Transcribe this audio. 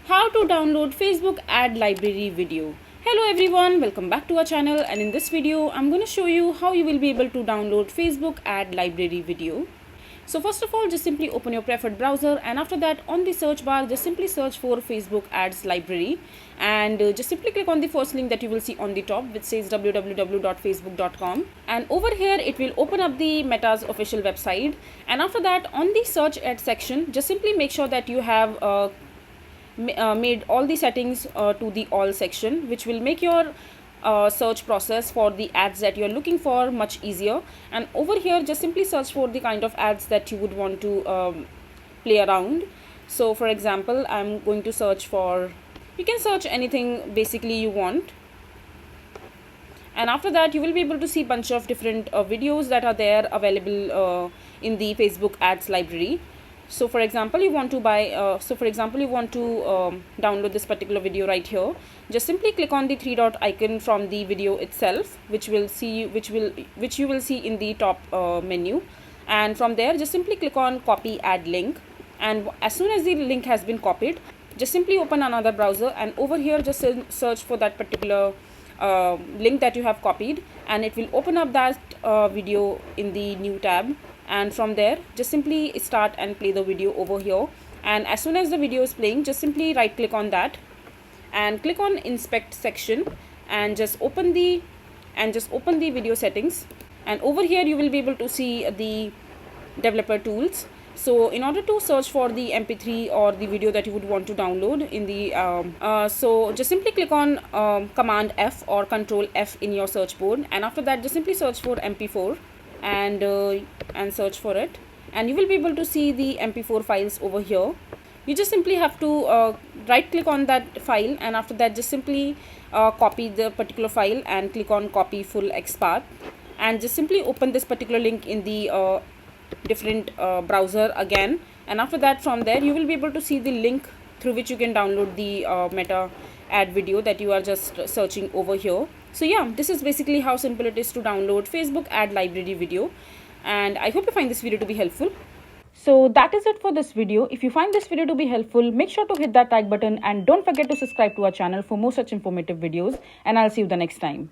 How to download Facebook ad library video. Hello everyone, welcome back to our channel, and in this video I'm going to show you how you will be able to download Facebook ad library video. So first of all, just simply open your preferred browser, and after that on the search bar just simply search for Facebook ads library, and just simply click on the first link that you will see on the top which says www.facebook.com, and over here it will open up the Meta's official website. And after that on the search ad section, just simply make sure that you have made all the settings to the all section, which will make your search process for the ads that you're looking for much easier. And over here just simply search for the kind of ads that you would want to play around. So for example, I'm going to search for, you can search anything basically you want, and after that you will be able to see bunch of different videos that are there available in the Facebook ads library. So for example, you want to download this particular video right here. Just simply click on the three dot icon from the video itself, which you will see in the top menu, and from there just simply click on copy ad link. And as soon as the link has been copied, just simply open another browser, and over here just search for that particular link that you have copied, and it will open up that video in the new tab. And from there just simply start and play the video over here, and as soon as the video is playing just simply right click on that and click on inspect section, and just open the video settings, and over here you will be able to see the developer tools. So in order to search for the mp3 or the video that you would want to download in the so just simply click on command F or control F in your search board, and after that just simply search for mp4 and search for it, and you will be able to see the mp4 files over here. You just simply have to right click on that file, and after that just simply copy the particular file and click on copy full XPath, and just simply open this particular link in the different browser again, and after that from there you will be able to see the link through which you can download the Meta ad video that you are just searching over here. So yeah, this is basically how simple it is to download Facebook ad library video, and I hope you find this video to be helpful. So that is it for this video. If you find this video to be helpful, make sure to hit that like button, and don't forget to subscribe to our channel for more such informative videos, and I'll see you the next time.